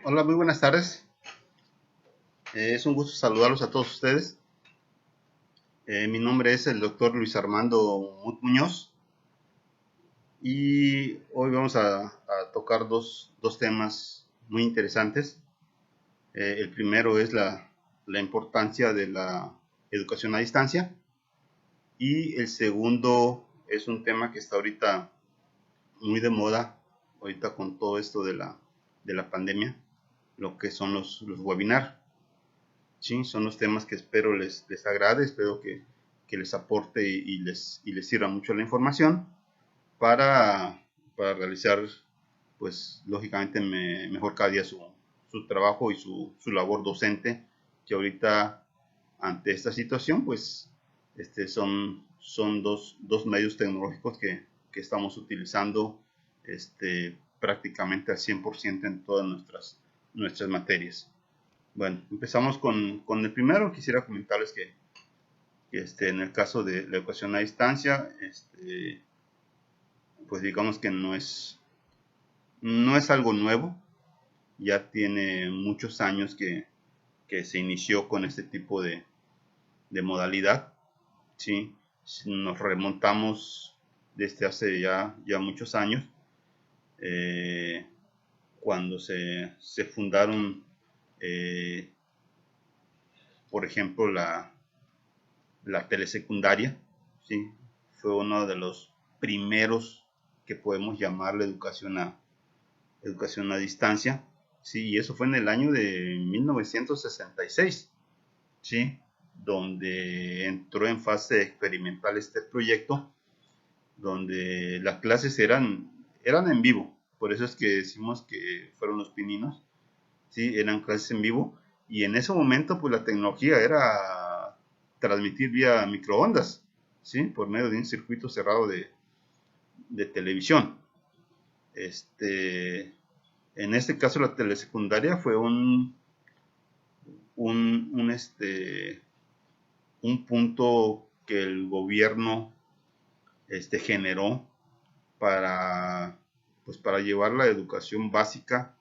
Hola, muy buenas tardes. Es un gusto saludarlos a todos ustedes. Mi nombre es el doctor Luis Armando Muñoz y hoy vamos a tocar dos temas muy interesantes. El primero es la importancia de la educación a distancia y el segundo es un tema que está ahorita muy de moda, ahorita con todo esto de la pandemia, lo que son los webinars. Sí, son los temas que espero les agrade, espero que les aporte y les sirva mucho la información para realizar, pues, lógicamente mejor cada día su trabajo y su labor docente, que ahorita, ante esta situación, pues, son dos medios tecnológicos que estamos utilizando prácticamente al 100% en todas nuestras materias. Bueno, empezamos con el primero. Quisiera comentarles que en el caso de la educación a distancia, pues digamos que no es algo nuevo. Ya tiene muchos años que se inició con este tipo de modalidad. ¿Sí? Si nos remontamos desde hace ya muchos años, cuando se fundaron, por ejemplo, la telesecundaria, ¿sí? Fue uno de los primeros que podemos llamar la educación a distancia, ¿sí? Y eso fue en el año de 1966, ¿sí? Donde entró en fase experimental este proyecto, donde las clases eran en vivo. Por eso es que decimos que fueron los pininos, ¿sí? Eran clases en vivo, y en ese momento pues la tecnología era transmitir vía microondas, ¿sí? Por medio de un circuito cerrado de televisión. En este caso la telesecundaria fue un punto que el gobierno generó para, pues, para llevar la educación básica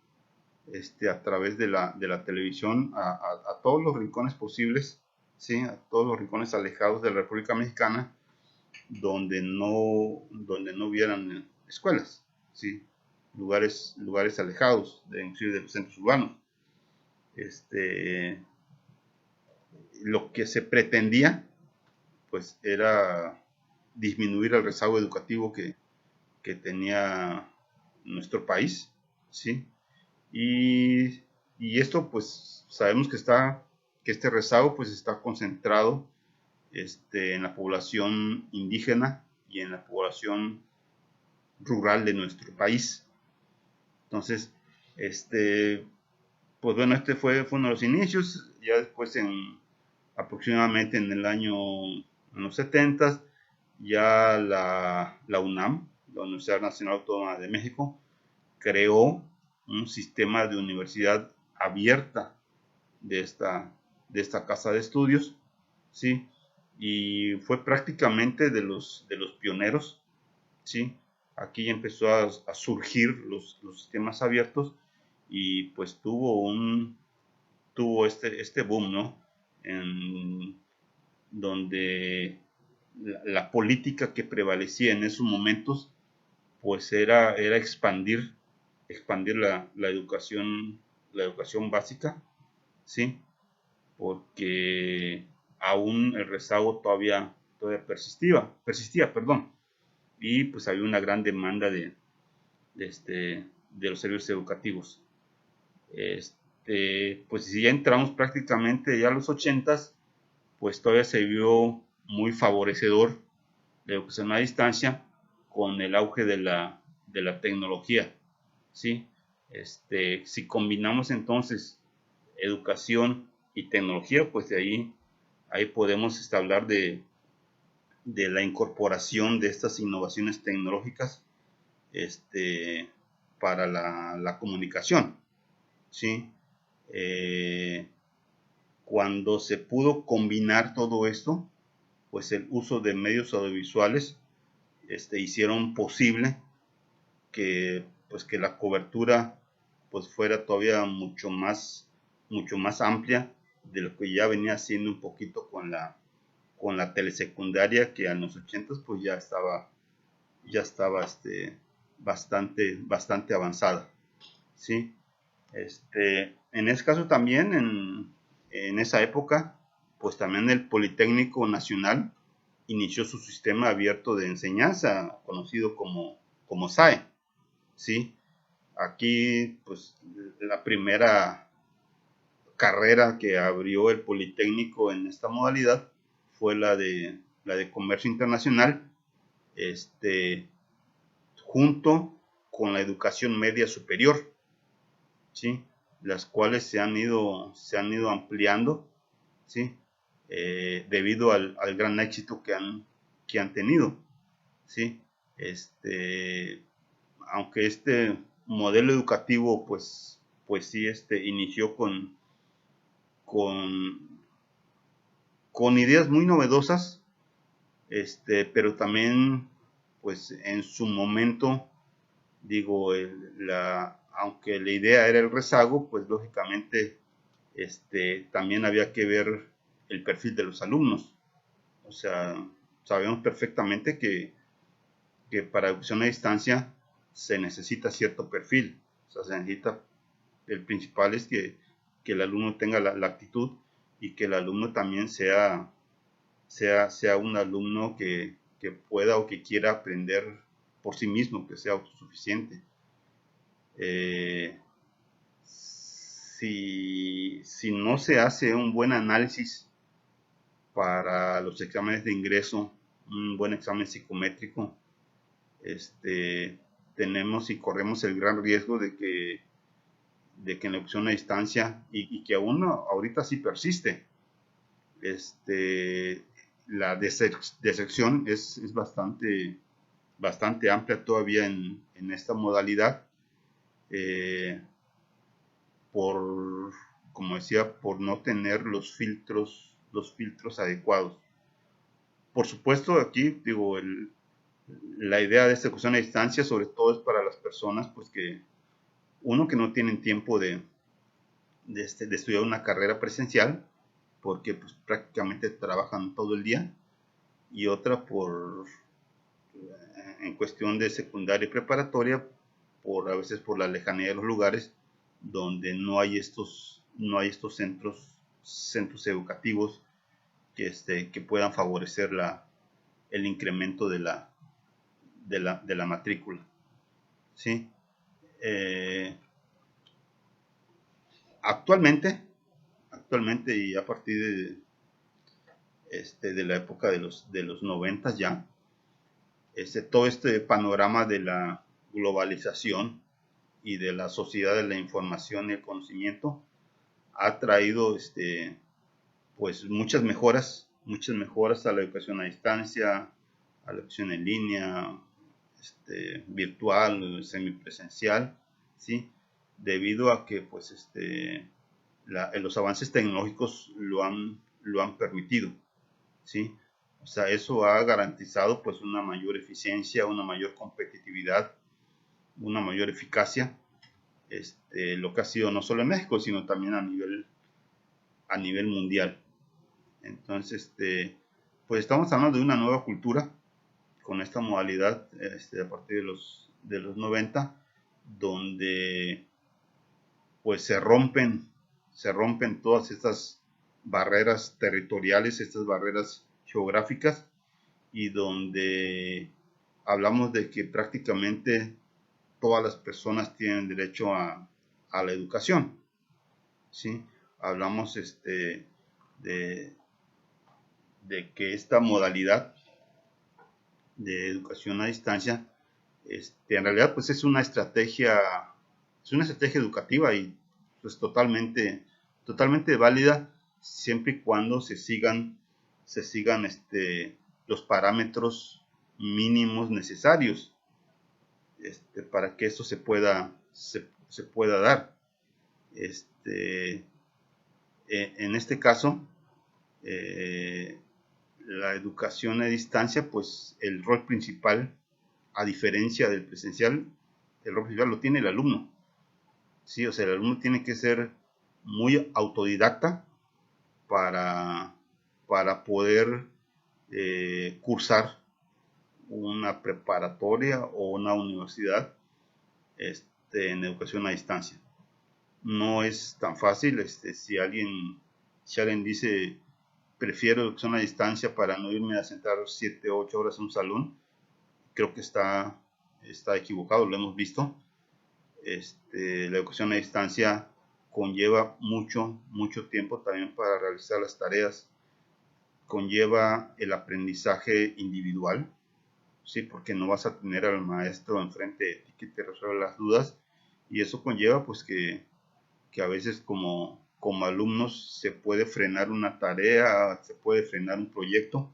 a través de la televisión a todos los rincones posibles, ¿sí? A todos los rincones alejados de la República Mexicana, donde no hubieran escuelas, ¿sí? Lugares alejados inclusive de los centros urbanos. Lo que se pretendía, pues, era disminuir el rezago educativo que tenía nuestro país, ¿sí? Y esto, pues, sabemos que este rezago, pues, está concentrado en la población indígena y en la población rural de nuestro país. Entonces, pues bueno, fue uno de los inicios. Ya después, aproximadamente en el año, en los 70, ya la UNAM, la Universidad Nacional Autónoma de México, creó un sistema de universidad abierta de esta casa de estudios, ¿sí? Y fue prácticamente de los pioneros, ¿sí? Aquí empezó a surgir los sistemas abiertos, y pues tuvo este boom, ¿no? En donde la política que prevalecía en esos momentos, pues era expandir la educación básica, ¿sí? Porque aún el rezago todavía persistía, perdón, y pues había una gran demanda de los servicios educativos. Pues si ya entramos prácticamente ya a los 80, pues todavía se vio muy favorecedor la educación a distancia con el auge de la tecnología, ¿sí? Si combinamos entonces educación y tecnología, pues de ahí podemos hablar de la incorporación de estas innovaciones tecnológicas, para la comunicación, ¿sí? Cuando se pudo combinar todo esto, pues el uso de medios audiovisuales hicieron posible que, pues, que la cobertura pues fuera todavía mucho más amplia de lo que ya venía haciendo un poquito con la telesecundaria, que en los 80 pues ya estaba bastante avanzada, ¿sí? En ese caso también, en esa época, pues también el Politécnico Nacional inició su sistema abierto de enseñanza, conocido como SAE, ¿sí? Aquí, pues, la primera carrera que abrió el Politécnico en esta modalidad fue la de Comercio Internacional, junto con la educación media superior, ¿sí? Las cuales se han ido ampliando, ¿sí? Debido al gran éxito que han tenido, ¿sí? Aunque este modelo educativo pues sí inició con, con ideas muy novedosas, pero también pues en su momento, digo, aunque la idea era el rezago, pues lógicamente también había que ver el perfil de los alumnos. O sea, sabemos perfectamente que para educación a distancia se necesita cierto perfil. O sea, se necesita, el principal es que el alumno tenga la actitud, y que el alumno también sea un alumno que pueda o que quiera aprender por sí mismo, que sea autosuficiente. Si no se hace un buen análisis para los exámenes de ingreso, un buen examen psicométrico, tenemos y corremos el gran riesgo de que en la opción a distancia, y que aún ahorita sí persiste, la deserción es bastante amplia todavía en esta modalidad, por, como decía, por no tener los filtros adecuados. Por supuesto, aquí digo, la idea de esta educación a distancia sobre todo es para las personas pues que no tienen tiempo de estudiar una carrera presencial, porque pues prácticamente trabajan todo el día, y otra en cuestión de secundaria y preparatoria, a veces por la lejanía de los lugares donde no hay estos centros educativos que puedan favorecer el incremento de la matrícula, ¿sí? Actualmente, y a partir de la época de los 90 ya, todo este panorama de la globalización y de la sociedad de la información y el conocimiento ha traído pues muchas mejoras a la educación a distancia, a la educación en línea, virtual, semipresencial, ¿sí? Debido a que pues los avances tecnológicos lo han permitido, ¿sí? O sea, eso ha garantizado pues una mayor eficiencia, una mayor competitividad, una mayor eficacia, lo que ha sido no solo en México, sino también a nivel mundial. Entonces, pues estamos hablando de una nueva cultura con esta modalidad a partir de los 90, donde pues se rompen todas estas barreras territoriales, estas barreras geográficas, y donde hablamos de que prácticamente todas las personas tienen derecho a la educación, ¿sí? Hablamos de que esta modalidad de educación a distancia, en realidad pues es una estrategia educativa, y pues totalmente válida, siempre y cuando se sigan los parámetros mínimos necesarios. para que esto se pueda dar. En este caso, la educación a distancia, pues el rol principal, a diferencia del presencial, el rol principal lo tiene el alumno. Sí, o sea, el alumno tiene que ser muy autodidacta para poder cursar una preparatoria o una universidad en educación a distancia. No es tan fácil. Si alguien dice prefiero educación a distancia para no irme a sentar 7 o 8 horas en un salón, creo que está equivocado, lo hemos visto. La educación a distancia conlleva mucho tiempo también para realizar las tareas, conlleva el aprendizaje individual, sí, porque no vas a tener al maestro enfrente de ti que te resuelva las dudas, y eso conlleva pues que a veces como alumnos se puede frenar una tarea, se puede frenar un proyecto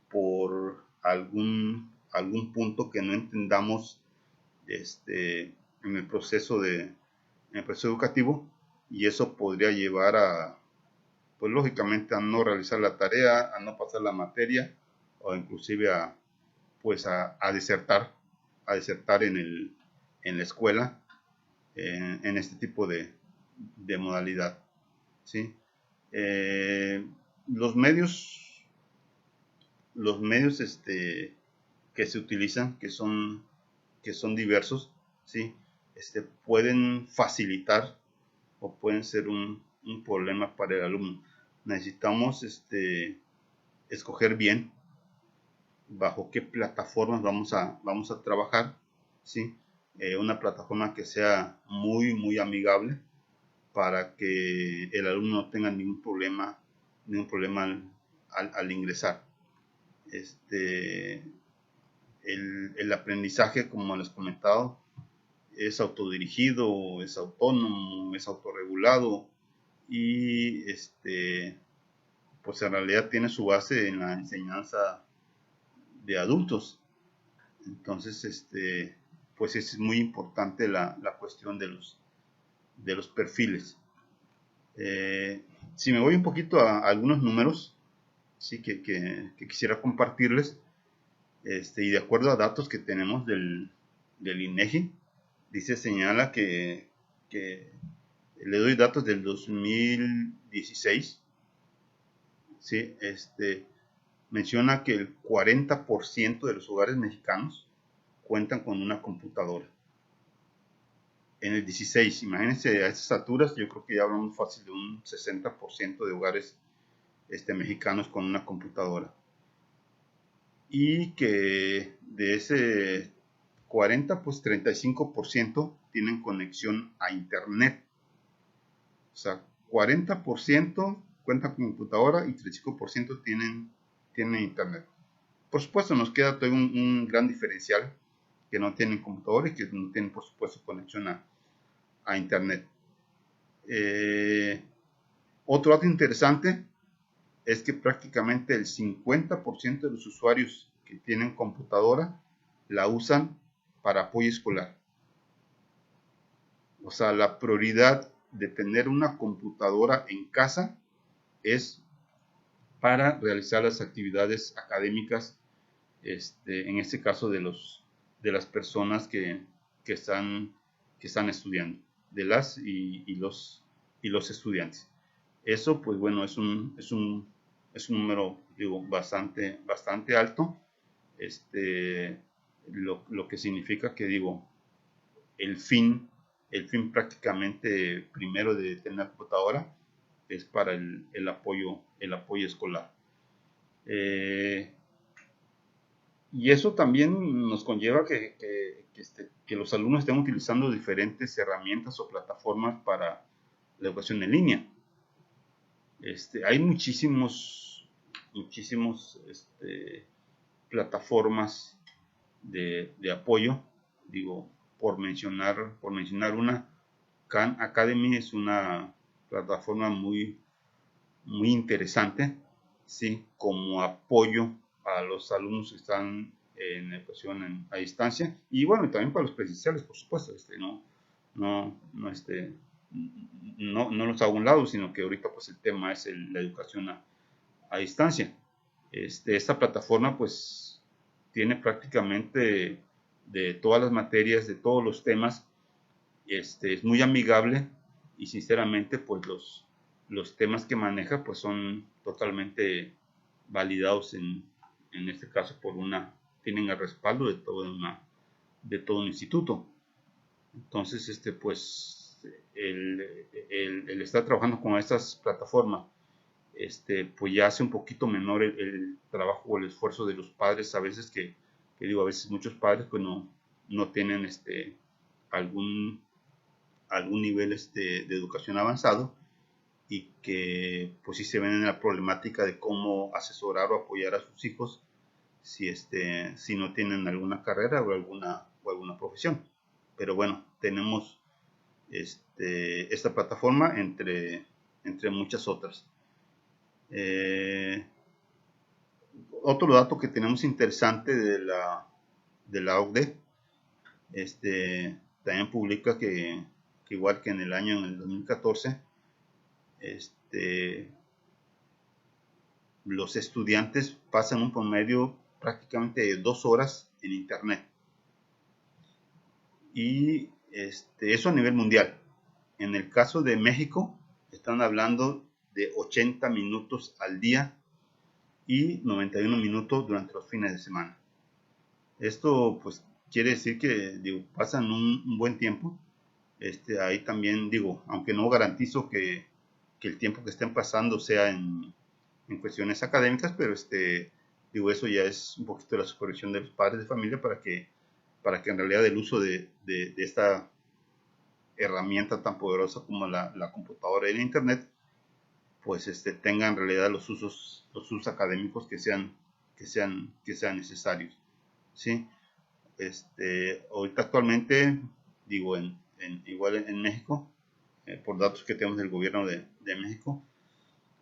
por algún punto que no entendamos en el proceso educativo, y eso podría llevar a, pues lógicamente, a no realizar la tarea, a no pasar la materia, o inclusive a desertar en la escuela, en este tipo de modalidad, ¿sí? Los medios que se utilizan, que son diversos, ¿sí? Pueden facilitar o pueden ser un problema para el alumno. Necesitamos escoger bien bajo qué plataformas vamos a trabajar, ¿sí? Una plataforma que sea muy amigable para que el alumno no tenga ningún problema al ingresar. El aprendizaje, como les he comentado, es autodirigido, es autónomo, es autorregulado, y pues en realidad tiene su base en la enseñanza de adultos. Entonces, pues es muy importante la cuestión de los perfiles. Si me voy un poquito a algunos números, sí, que quisiera compartirles, y de acuerdo a datos que tenemos del INEGI, señala que le doy datos del 2016, ¿sí? Menciona que el 40% de los hogares mexicanos cuentan con una computadora. En el 16, imagínense, a estas alturas, yo creo que ya hablamos fácil de un 60% de hogares mexicanos con una computadora. Y que de ese 40, pues 35% tienen conexión a internet. O sea, 40% cuentan con computadora y 35% tienen internet. Por supuesto, nos queda todavía un gran diferencial, que no tienen computadora y que no tienen, por supuesto, conexión a internet. Otro dato interesante es que prácticamente el 50% de los usuarios que tienen computadora la usan para apoyo escolar. O sea, la prioridad de tener una computadora en casa es para realizar las actividades académicas, en este caso de las personas que están estudiando, de las y los estudiantes. Eso, pues bueno, es un número, digo, bastante alto, lo que significa que, digo, el fin prácticamente primero de tener una computadora es para el apoyo escolar. Y eso también nos conlleva que los alumnos estén utilizando diferentes herramientas o plataformas para la educación en línea. Hay muchísimos plataformas de apoyo. Digo, por mencionar una, Khan Academy es una plataforma muy interesante, ¿sí? Como apoyo a los alumnos que están en educación a distancia, y bueno, también para los presenciales, por supuesto, no, no, no los hago a un lado, sino que ahorita pues el tema es la educación a distancia. Esta plataforma pues tiene prácticamente de todas las materias, de todos los temas, es muy amigable y sinceramente pues los temas que maneja pues son totalmente validados en este caso tienen el respaldo de todo un instituto. Entonces, pues, el estar trabajando con estas plataformas, pues ya hace un poquito menor el trabajo o el esfuerzo de los padres, a veces a veces muchos padres pues no tienen algún, algún nivel de educación avanzado y que pues sí se ven en la problemática de cómo asesorar o apoyar a sus hijos si no tienen alguna carrera o alguna profesión. Pero bueno, tenemos esta plataforma entre muchas otras. Otro dato que tenemos interesante de la OCDE, también publica que igual que en el 2014, los estudiantes pasan un promedio prácticamente de 2 horas en internet. Y eso a nivel mundial. En el caso de México, están hablando de 80 minutos al día y 91 minutos durante los fines de semana. Esto pues quiere decir que pasan un buen tiempo. Ahí también aunque no garantizo que el tiempo que estén pasando sea en cuestiones académicas, pero eso ya es un poquito de la supervisión de los padres de familia para que en realidad el uso de esta herramienta tan poderosa como la computadora y el internet pues tenga en realidad los usos académicos que sean necesarios, ¿sí? Ahorita actualmente igual en México, por datos que tenemos del gobierno de México,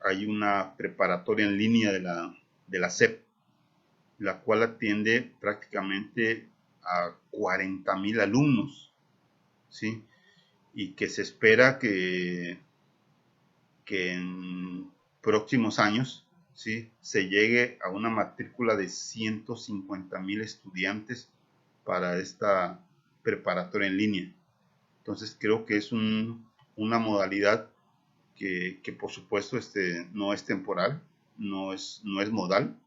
hay una preparatoria en línea de la SEP, la cual atiende prácticamente a 40,000 alumnos, ¿sí? Y que se espera que en próximos años, ¿sí?, se llegue a una matrícula de 150,000 estudiantes para esta preparatoria en línea. Entonces creo que es una modalidad que por supuesto no es temporal, no es modal,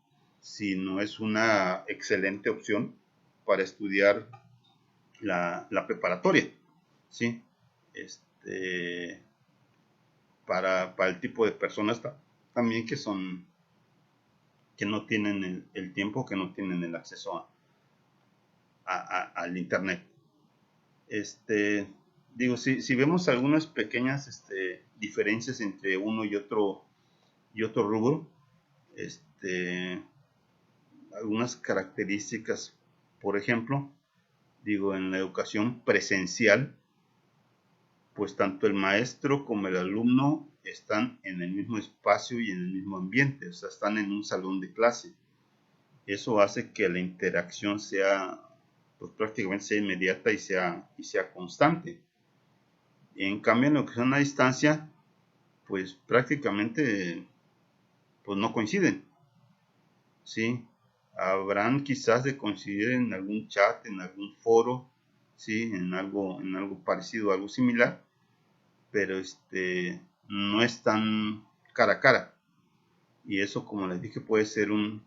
sino es una excelente opción para estudiar la preparatoria, ¿sí? Para el tipo de personas también que no tienen el tiempo, que no tienen el acceso al internet. Si vemos algunas pequeñas diferencias entre uno y otro rubro, algunas características, por ejemplo, en la educación presencial, pues tanto el maestro como el alumno están en el mismo espacio y en el mismo ambiente, o sea, están en un salón de clase. Eso hace que la interacción pues prácticamente sea inmediata y sea constante. En cambio, en lo que son a distancia, pues prácticamente pues no coinciden, ¿sí? Habrán quizás de coincidir en algún chat, en algún foro, ¿sí? En algo parecido, algo similar, pero no están cara a cara. Y eso, como les dije, puede ser un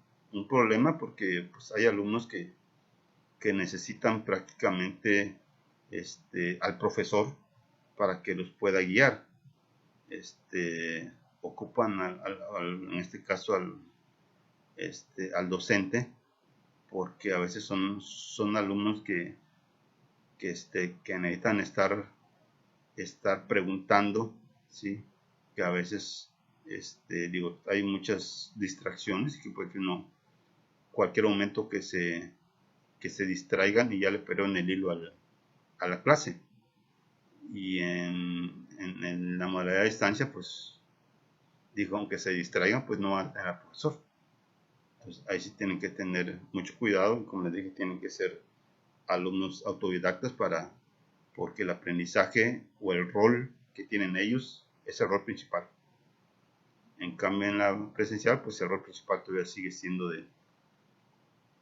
problema porque pues, hay alumnos que necesitan prácticamente al profesor para que los pueda guiar. Ocupan en este caso al docente, porque a veces son alumnos que necesitan estar preguntando, ¿sí? Que a veces hay muchas distracciones que puede que cualquier momento que se distraigan y ya le perdieron el hilo a la clase. Y en la modalidad de distancia, pues aunque se distraigan, pues no va a tener al profesor. Pues ahí sí tienen que tener mucho cuidado, como les dije, tienen que ser alumnos autodidactas porque el aprendizaje o el rol que tienen ellos es el rol principal. En cambio, en la presencial, pues el rol principal todavía sigue siendo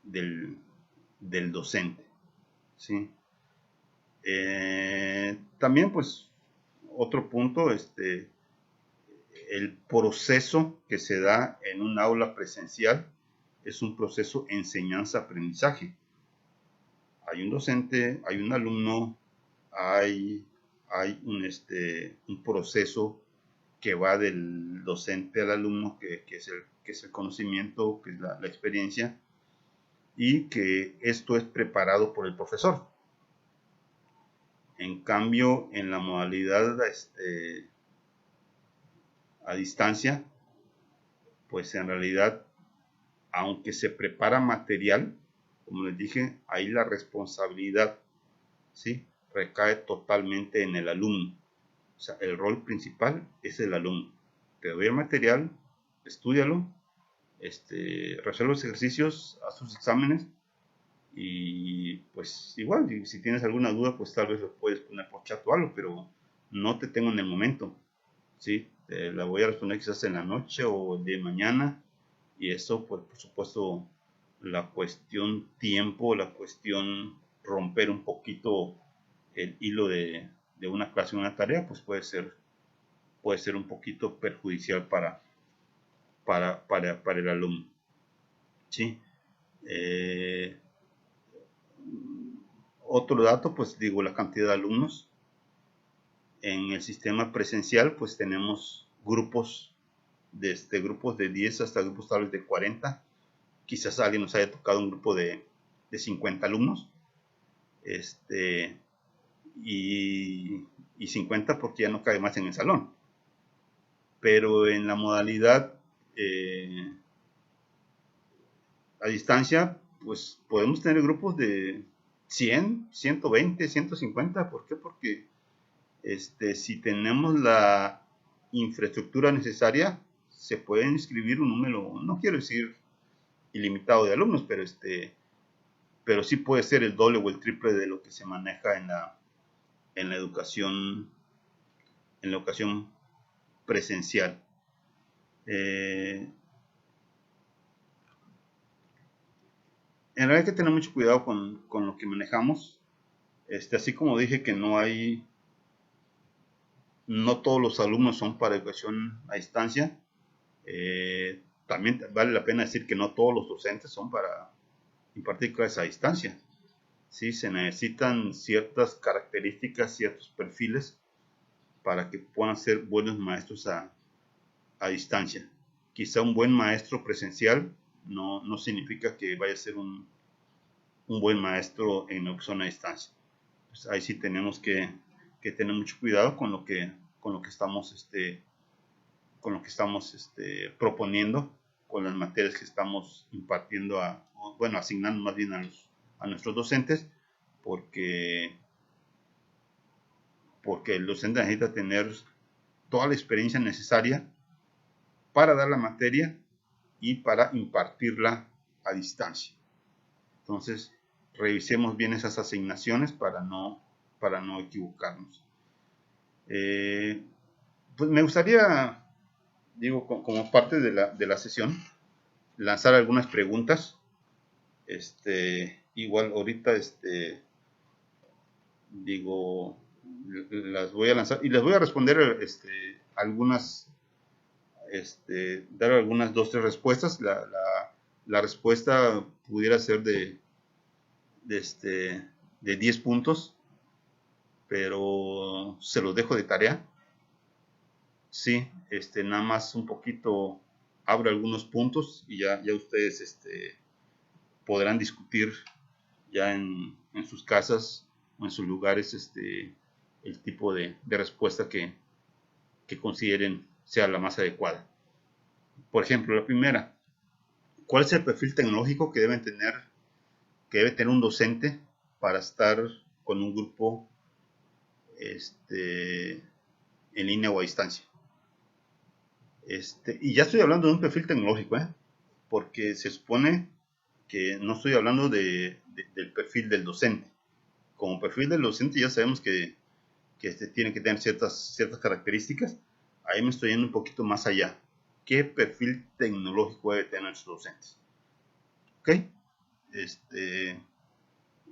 del docente, ¿sí? También, pues, otro punto, el proceso que se da en un aula presencial es un proceso enseñanza-aprendizaje. Hay un docente, hay un alumno, hay un proceso que va del docente al alumno, que es el conocimiento, que es la experiencia, y que esto es preparado por el profesor. En cambio, en la modalidad a distancia, pues en realidad, aunque se prepara material, como les dije, ahí la responsabilidad, ¿sí?, recae totalmente en el alumno. O sea, el rol principal es el alumno. Te doy el material, estúdialo, resuelve los ejercicios, haz tus exámenes y pues igual, si tienes alguna duda, pues tal vez lo puedes poner por chat o algo, pero no te tengo en el momento, ¿sí? Te la voy a responder quizás en la noche o de mañana, y eso, pues por supuesto, la cuestión tiempo, la cuestión romper un poquito el hilo de una clase o una tarea, pues puede ser un poquito perjudicial para el alumno, ¿sí? Otro dato, pues digo, la cantidad de alumnos. En el sistema presencial, pues tenemos grupos de 10 hasta grupos tal vez de 40. Quizás a alguien nos haya tocado un grupo de 50 alumnos. Y 50 porque ya no cabe más en el salón. Pero en la modalidad a distancia, pues podemos tener grupos de 100, 120, 150. ¿Por qué? Porque si tenemos la infraestructura necesaria, se pueden inscribir un número, no quiero decir ilimitado de alumnos, pero sí puede ser el doble o el triple de lo que se maneja en la educación presencial. En realidad hay que tener mucho cuidado con lo que manejamos. Así como dije que no todos los alumnos son para educación a distancia, también vale la pena decir que no todos los docentes son para impartir clases a distancia. Sí, se necesitan ciertas características, ciertos perfiles para que puedan ser buenos maestros a distancia. Quizá un buen maestro presencial no significa que vaya a ser un buen maestro en opción a distancia. Pues ahí sí tenemos que tener mucho cuidado con lo que estamos proponiendo, con las materias que estamos impartiendo asignando más bien a nuestros docentes, porque el docente necesita tener toda la experiencia necesaria para dar la materia y para impartirla a distancia. Entonces, revisemos bien esas asignaciones para no equivocarnos. Pues me gustaría, digo, como parte de la sesión, lanzar algunas preguntas. Igual ahorita, digo, las voy a lanzar y les voy a responder algunas, dar algunas 2-3 respuestas. La respuesta pudiera ser de 10 puntos, pero se los dejo de tarea. Sí, nada más un poquito abro algunos puntos y ya ustedes podrán discutir ya en sus casas o en sus lugares el tipo de respuesta que consideren sea la más adecuada. Por ejemplo, la primera, ¿cuál es el perfil tecnológico que debe tener un docente para estar con un grupo en línea o a distancia? Y ya estoy hablando de un perfil tecnológico, porque se supone que no estoy hablando del perfil del docente. Como perfil del docente ya sabemos que tiene que tener ciertas características. Ahí me estoy yendo un poquito más allá. ¿Qué perfil tecnológico debe tener nuestros docentes? ¿Ok?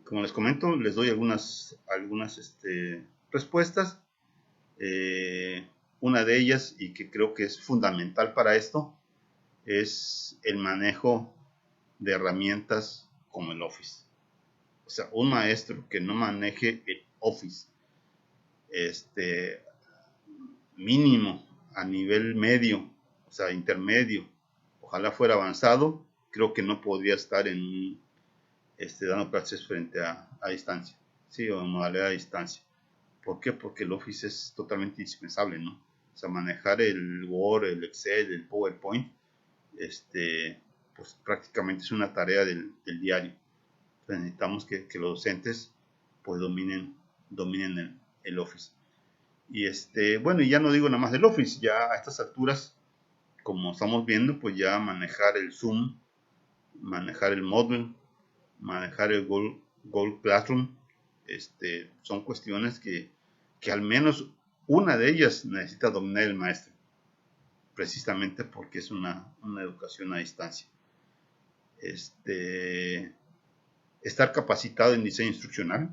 Como les comento, les doy algunas respuestas. Una de ellas, y que creo que es fundamental para esto, es el manejo de herramientas como el Office. O sea, un maestro que no maneje el Office, mínimo a nivel medio, o sea, intermedio, ojalá fuera avanzado, creo que no podría estar dando clases frente a distancia, sí, o en modalidad a distancia. ¿Por qué? Porque el Office es totalmente indispensable, ¿no? O sea, manejar el Word, el Excel, el PowerPoint, pues prácticamente es una tarea del diario. Entonces necesitamos que los docentes pues dominen el Office. Y bueno, y ya no digo nada más del Office, ya a estas alturas, como estamos viendo, pues ya manejar el Zoom, manejar el Moodle, manejar el Google Classroom, son cuestiones que al menos una de ellas necesita dominar el maestro, precisamente porque es una educación a distancia. Estar capacitado en diseño instruccional,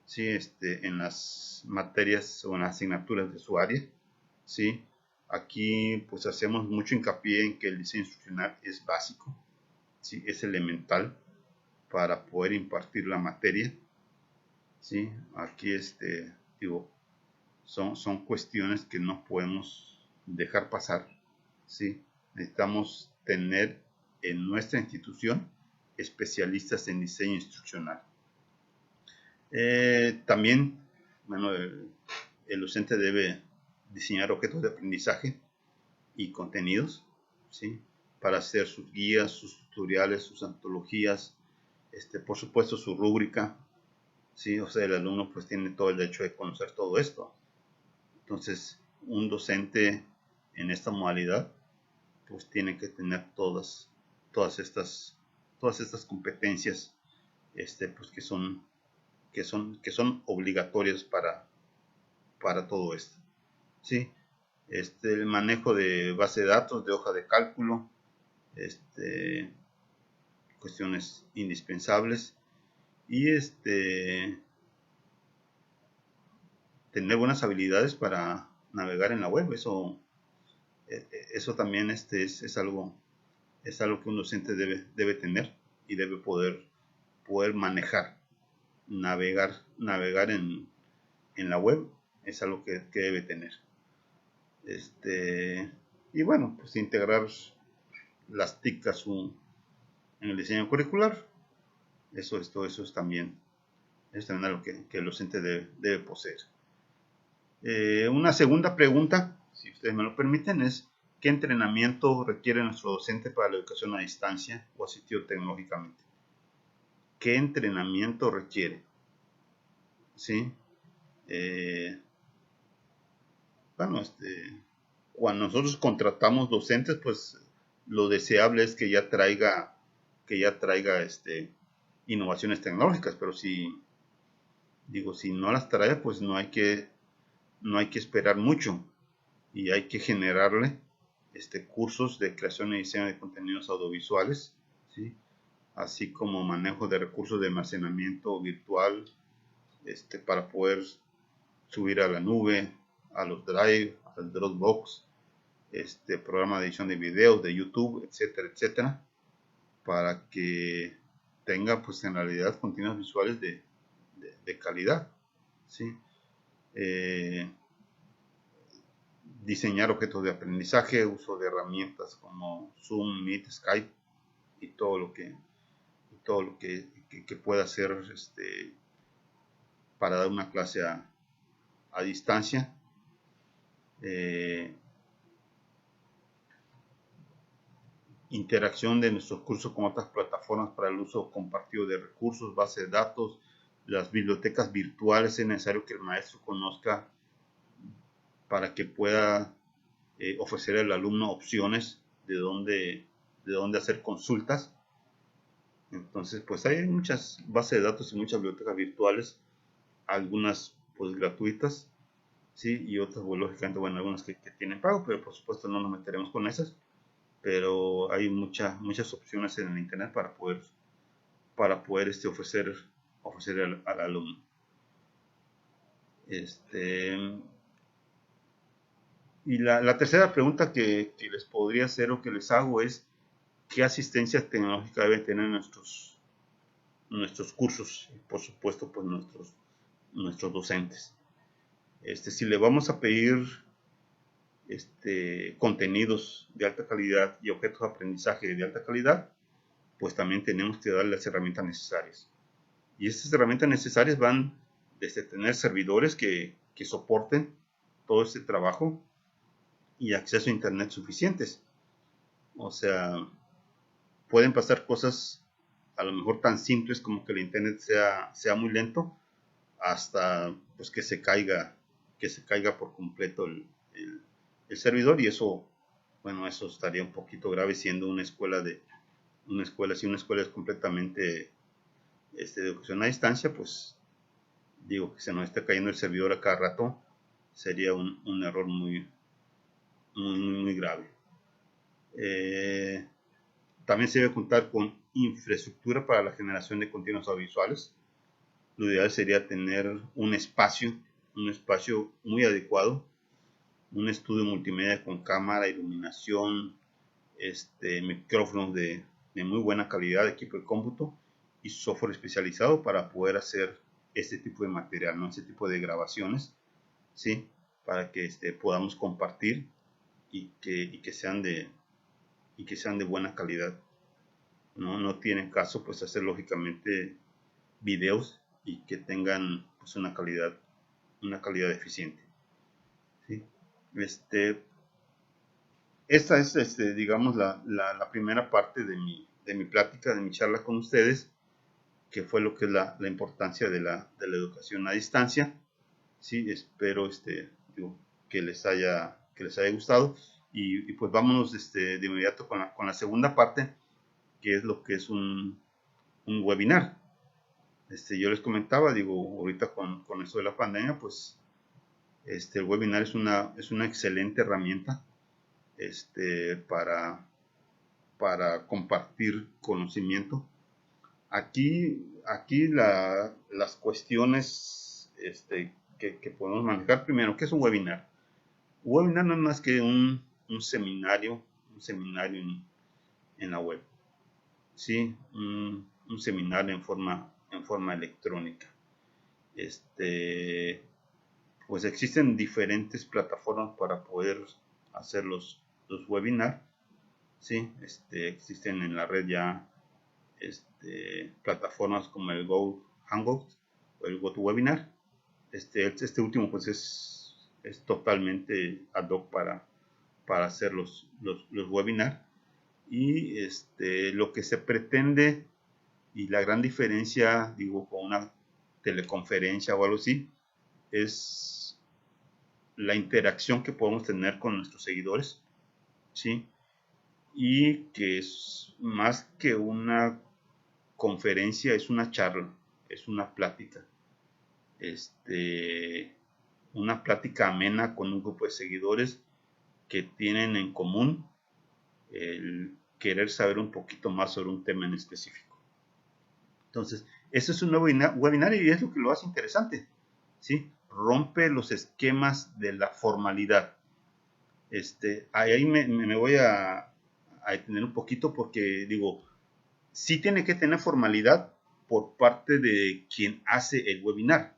¿sí? En las materias o en las asignaturas de su área, ¿sí? Aquí pues hacemos mucho hincapié en que el diseño instruccional es básico, ¿sí? Es elemental para poder impartir la materia, ¿sí? Aquí digo, son cuestiones que no podemos dejar pasar, ¿sí? Necesitamos tener en nuestra institución especialistas en diseño instruccional. También, bueno, el docente debe diseñar objetos de aprendizaje y contenidos, ¿sí? Para hacer sus guías, sus tutoriales, sus antologías, por supuesto su rúbrica, ¿sí? O sea, el alumno pues tiene todo el derecho de conocer todo esto. Entonces, un docente en esta modalidad pues tiene que tener todas estas competencias, pues que son obligatorias para todo esto, ¿sí? El manejo de base de datos, de hoja de cálculo, cuestiones indispensables, y tener buenas habilidades para navegar en la web. Eso también es algo que un docente debe tener y debe poder manejar. Navegar en la web es algo que debe tener. Y bueno, pues integrar las TIC en el diseño curricular. Eso es también algo que el docente debe poseer. Una segunda pregunta, si ustedes me lo permiten, es ¿qué entrenamiento requiere nuestro docente para la educación a distancia o asistido tecnológicamente? ¿Qué entrenamiento requiere? ¿Sí? Bueno, cuando nosotros contratamos docentes, pues lo deseable es que ya traiga innovaciones tecnológicas, pero si no las trae, pues no hay que esperar mucho, y hay que generarle cursos de creación y diseño de contenidos audiovisuales, ¿sí? Así como manejo de recursos de almacenamiento virtual, para poder subir a la nube, a los Drive, al Dropbox, programa de edición de videos de YouTube, etcétera, etcétera, para que tenga pues en realidad contenidos visuales de calidad, ¿sí? Diseñar objetos de aprendizaje, uso de herramientas como Zoom, Meet, Skype y todo lo que pueda hacer para dar una clase a distancia. Interacción de nuestros cursos con otras plataformas para el uso compartido de recursos, bases de datos, las bibliotecas virtuales. Es necesario que el maestro conozca para que pueda ofrecer al alumno opciones de dónde dónde hacer consultas. Entonces, pues hay muchas bases de datos y muchas bibliotecas virtuales, algunas pues gratuitas, sí, y otras, pues, lógicamente, bueno, algunas que tienen pago, pero por supuesto no nos meteremos con esas. Pero hay muchas opciones en el internet para poder ofrecer al alumno. Y la tercera pregunta que les podría hacer o que les hago es: ¿qué asistencia tecnológica deben tener nuestros cursos? Y por supuesto, pues nuestros docentes. Si le vamos a pedir contenidos de alta calidad y objetos de aprendizaje de alta calidad, pues también tenemos que darle las herramientas necesarias. Y estas herramientas necesarias van desde tener servidores que soporten todo este trabajo y acceso a internet suficientes. O sea, pueden pasar cosas a lo mejor tan simples como que el internet sea muy lento, hasta pues que se caiga por completo el servidor, y eso, bueno, eso estaría un poquito grave siendo una escuela si una escuela es completamente de educación a distancia. Pues digo, que se nos esté cayendo el servidor a cada rato sería un error muy grave. También se debe contar con infraestructura para la generación de contenidos audiovisuales. Lo ideal sería tener un espacio muy adecuado, un estudio multimedia con cámara, iluminación, micrófonos de muy buena calidad, equipo de cómputo y software especializado para poder hacer este tipo de material, ¿no? Este tipo de grabaciones, ¿sí? Para que podamos compartir y que sean de buena calidad. No tiene caso pues hacer lógicamente videos y que tengan pues una calidad eficiente, ¿sí? Esta es, digamos, la primera parte de mi plática, de mi charla con ustedes, que fue lo que es la importancia de la educación a distancia. Sí, espero que les haya gustado, y pues vámonos de inmediato con la segunda parte, que es lo que es un webinar. Yo les comentaba, ahorita con eso de la pandemia, pues el webinar es una excelente herramienta para compartir conocimiento. Aquí las cuestiones que podemos manejar. Primero, ¿qué es un webinar? Un webinar no es más que un seminario en la web, ¿sí? Un seminario en forma electrónica. Pues existen diferentes plataformas para poder hacer los webinars, ¿sí? Existen en la red ya plataformas como el Go Hangout o el GoToWebinar. Este último pues es totalmente ad hoc para hacer los webinars. Y lo que se pretende, y la gran diferencia, con una teleconferencia o algo así, es la interacción que podemos tener con nuestros seguidores, ¿sí? Y que es más que una conferencia, es una charla, es una plática, una plática amena con un grupo de seguidores que tienen en común el querer saber un poquito más sobre un tema en específico. Entonces, eso es un nuevo webinar, y es lo que lo hace interesante, ¿sí? Rompe los esquemas de la formalidad. Ahí me voy a detener un poquito, porque sí tiene que tener formalidad por parte de quien hace el webinar,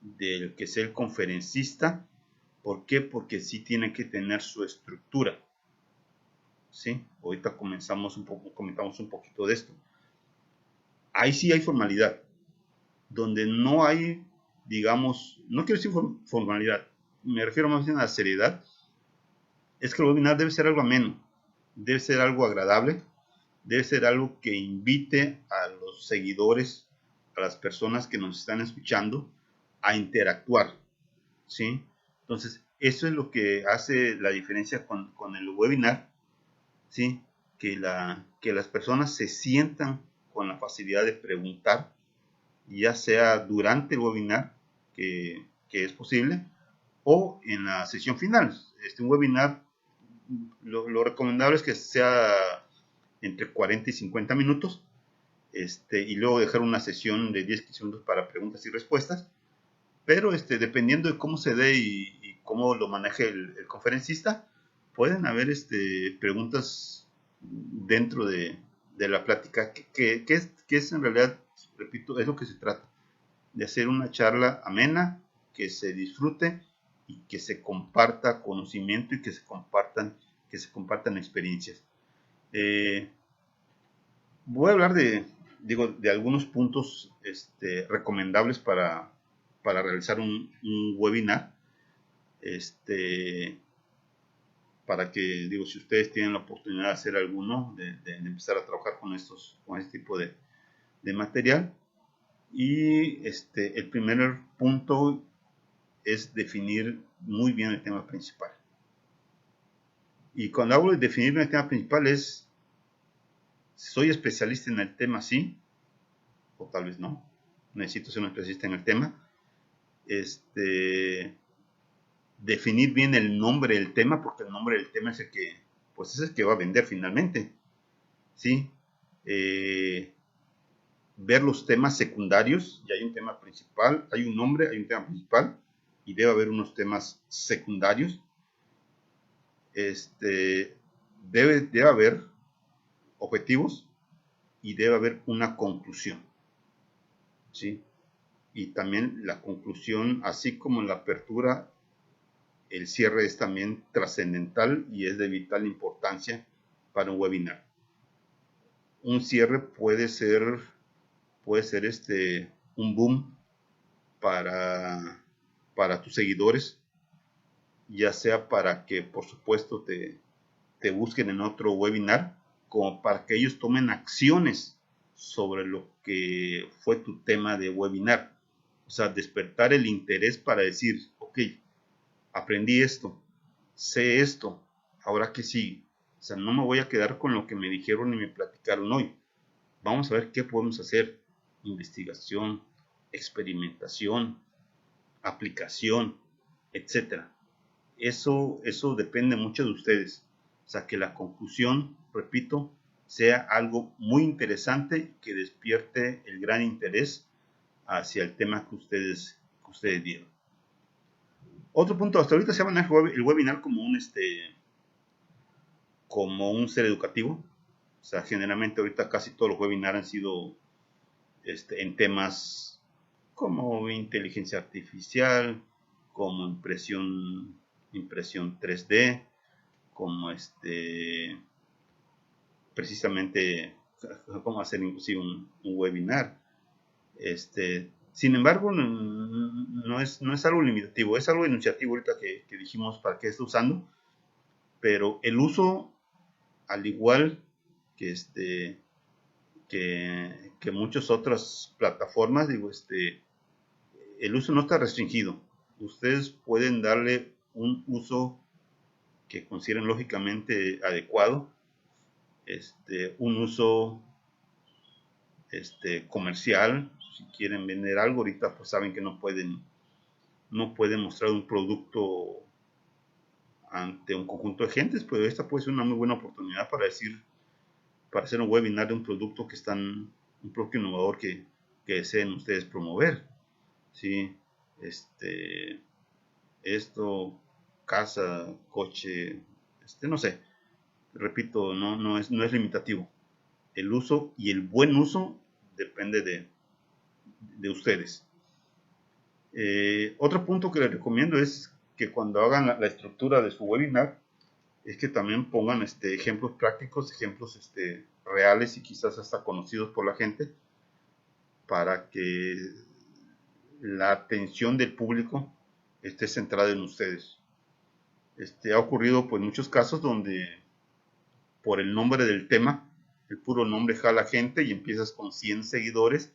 del que es el conferencista. ¿Por qué? Porque sí tiene que tener su estructura, ¿sí? Ahorita comentamos un poquito de esto. Ahí sí hay formalidad. Donde no hay, no quiero decir formalidad, me refiero más bien a la seriedad, es que el webinar debe ser algo ameno, debe ser algo agradable, debe ser algo que invite a los seguidores, a las personas que nos están escuchando, a interactuar, ¿sí? Entonces, eso es lo que hace la diferencia con el webinar, ¿sí? que las personas se sientan con la facilidad de preguntar, ya sea durante el webinar, que es posible, o en la sesión final. Un webinar, lo recomendable es que sea entre 40 y 50 minutos, y luego dejar una sesión de 10-15 minutos para preguntas y respuestas, pero dependiendo de cómo se dé y cómo lo maneje el conferencista, pueden haber preguntas dentro de la plática, que es en realidad, repito, es lo que se trata, de hacer una charla amena, que se disfrute y que se comparta conocimiento y que se compartan experiencias. Voy a hablar de algunos puntos recomendables para realizar un webinar, para que, si ustedes tienen la oportunidad de hacer alguno, de empezar a trabajar con este tipo de material. Y el primer punto es definir muy bien el tema principal. Y cuando hablo de definir el tema principal es, ¿soy especialista en el tema? Sí, o tal vez no. Necesito ser un especialista en el tema. Definir bien el nombre del tema, porque el nombre del tema es el que, pues es el que va a vender finalmente. ¿Sí? Ver los temas secundarios. Ya hay un tema principal, hay un nombre, hay un tema principal, y debe haber unos temas secundarios. Debe haber objetivos y debe haber una conclusión, ¿sí? Y también la conclusión, así como la apertura, el cierre es también trascendental y es de vital importancia para un webinar. Un cierre puede ser un boom para tus seguidores, ya sea para que, por supuesto, te busquen en otro webinar, como para que ellos tomen acciones sobre lo que fue tu tema de webinar. O sea, despertar el interés para decir, ok, aprendí esto, sé esto, ahora que sí. O sea, no me voy a quedar con lo que me dijeron y me platicaron hoy. Vamos a ver qué podemos hacer. Investigación, experimentación, aplicación, etcétera. Eso depende mucho de ustedes. O sea, que la conclusión, repito, sea algo muy interesante, que despierte el gran interés hacia el tema que ustedes dieron. Otro punto, hasta ahorita se maneja el webinar como un ser educativo. O sea, generalmente ahorita casi todos los webinars han sido en temas como inteligencia artificial, como impresión 3D, como precisamente cómo hacer inclusive un webinar. Sin embargo, no es algo limitativo, es algo enunciativo ahorita que dijimos para qué está usando, pero el uso, al igual que que muchas otras plataformas, el uso no está restringido. Ustedes pueden darle un uso que consideren lógicamente adecuado, un uso comercial. Si quieren vender algo ahorita, pues saben que no pueden mostrar un producto ante un conjunto de gentes, pero esta puede ser una muy buena oportunidad para hacer un webinar de un producto un producto innovador que deseen ustedes promover. ¿Sí? Esto, casa, coche, no sé, repito, no es limitativo. El uso y el buen uso depende de ustedes. Otro punto que les recomiendo es que cuando hagan la estructura de su webinar, es que también pongan ejemplos prácticos, ejemplos reales y quizás hasta conocidos por la gente, para que la atención del público esté centrada en ustedes. Ha ocurrido pues muchos casos donde por el nombre del tema, el puro nombre jala gente y empiezas con 100 seguidores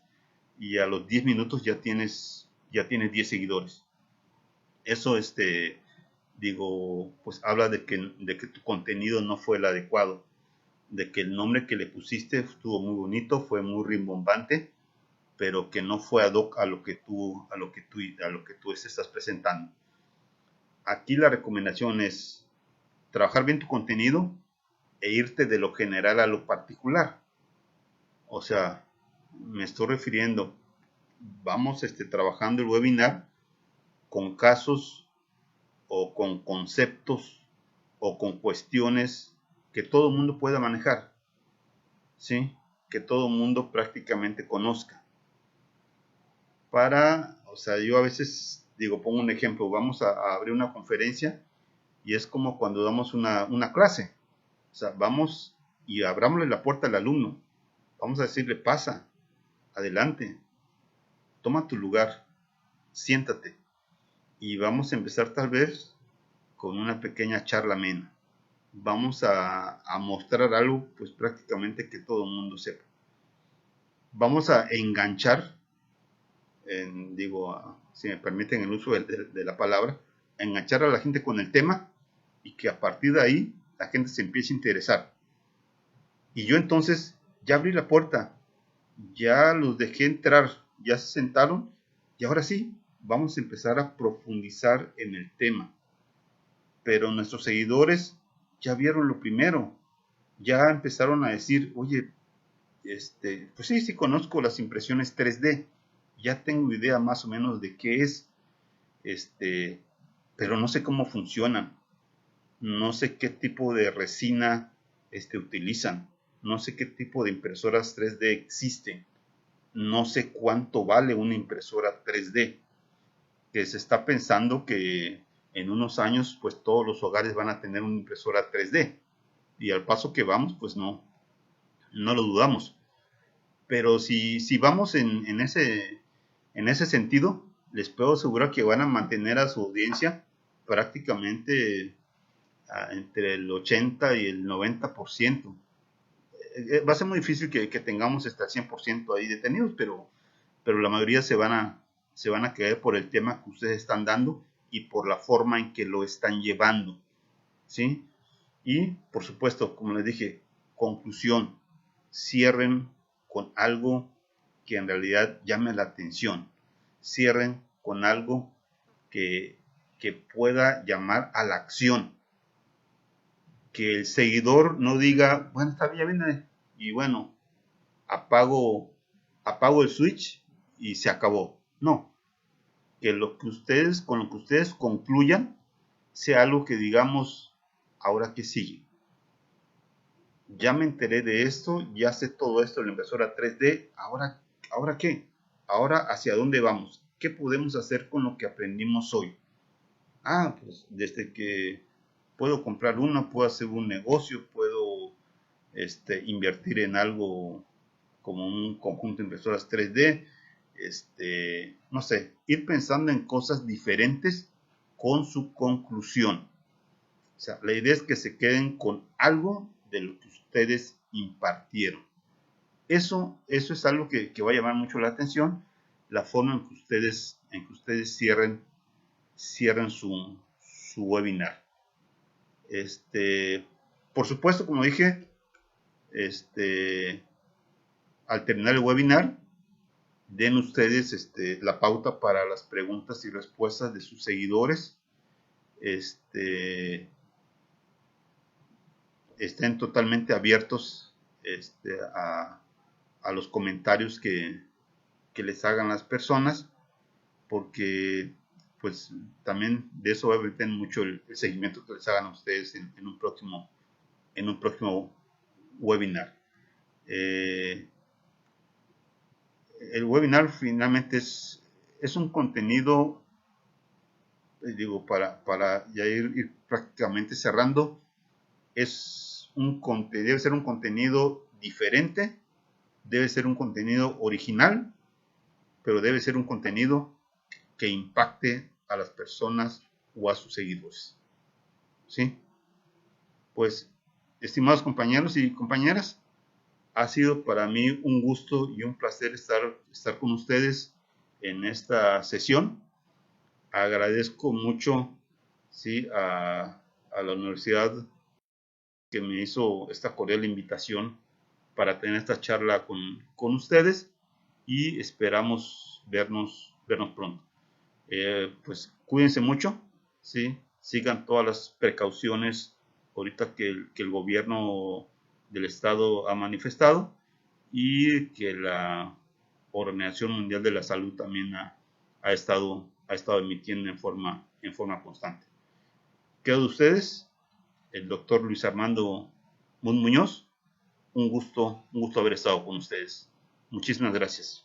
y a los 10 minutos ya tienes 10 seguidores. Eso pues habla de que tu contenido no fue el adecuado. de que el nombre que le pusiste estuvo muy bonito, fue muy rimbombante, pero que no fue ad hoc a lo que tú estás presentando. Aquí la recomendación es trabajar bien tu contenido e irte de lo general a lo particular. O sea, me estoy refiriendo, vamos trabajando el webinar con casos o con conceptos o con cuestiones que todo el mundo pueda manejar, ¿sí? Que todo el mundo prácticamente conozca. O sea, yo a veces digo, pongo un ejemplo, vamos a abrir una conferencia y es como cuando damos una clase. O sea, vamos y abramosle la puerta al alumno. Vamos a decirle, pasa, adelante, toma tu lugar, siéntate. Y vamos a empezar tal vez con una pequeña charla amena. Vamos a mostrar algo, pues prácticamente que todo el mundo sepa. Vamos a enganchar, si me permiten el uso de la palabra, enganchar a la gente con el tema y que a partir de ahí la gente se empiece a interesar. Y yo entonces ya abrí la puerta, ya los dejé entrar, ya se sentaron y ahora sí, vamos a empezar a profundizar en el tema. Pero nuestros seguidores ya vieron lo primero, ya empezaron a decir, oye, pues sí conozco las impresiones 3D, ya tengo idea más o menos de qué es, pero no sé cómo funcionan, no sé qué tipo de resina utilizan, no sé qué tipo de impresoras 3D existen, no sé cuánto vale una impresora 3D, que se está pensando que en unos años pues todos los hogares van a tener una impresora 3D y al paso que vamos pues no lo dudamos. Pero si vamos en ese sentido, les puedo asegurar que van a mantener a su audiencia prácticamente entre el 80 y el 90%. Va a ser muy difícil que tengamos hasta el 100% ahí detenidos, pero la mayoría se van a quedar por el tema que ustedes están dando y por la forma en que lo están llevando, ¿sí? Y, por supuesto, como les dije, conclusión, cierren con algo que en realidad llame la atención. Cierren con algo que pueda llamar a la acción. Que el seguidor no diga, bueno, está bien, ya viene, y bueno, apago el switch y se acabó. No, que con lo que ustedes concluyan sea algo que digamos, ahora que sigue. Ya me enteré de esto, ya sé todo esto de la impresora 3D, ¿ahora qué? Ahora, ¿hacia dónde vamos? ¿Qué podemos hacer con lo que aprendimos hoy? Pues desde que puedo comprar una, puedo hacer un negocio, puedo invertir en algo como un conjunto de impresoras 3D, no sé, ir pensando en cosas diferentes con su conclusión. O sea, la idea es que se queden con algo de lo que ustedes impartieron. Eso es algo que va a llamar mucho la atención, la forma en que ustedes cierren su webinar. Por supuesto, como dije, al terminar el webinar, den ustedes la pauta para las preguntas y respuestas de sus seguidores. Estén totalmente abiertos a los comentarios que les hagan las personas, porque pues también de eso va a depender mucho el seguimiento que les hagan a ustedes en un próximo webinar. El webinar finalmente es un contenido, para ya ir prácticamente cerrando, debe ser un contenido diferente, debe ser un contenido original, pero debe ser un contenido que impacte a las personas o a sus seguidores. ¿Sí? Pues, estimados compañeros y compañeras, ha sido para mí un gusto y un placer estar con ustedes en esta sesión. Agradezco mucho, ¿sí?, a la Universidad que me hizo esta cordial invitación para tener esta charla con ustedes, y esperamos vernos pronto. Pues cuídense mucho, ¿sí? Sigan todas las precauciones ahorita que el gobierno del estado ha manifestado, y que la Organización Mundial de la Salud también ha estado emitiendo en forma constante. Quedo de ustedes, el doctor Luis Armando Muñoz. Un gusto haber estado con ustedes. Muchísimas gracias.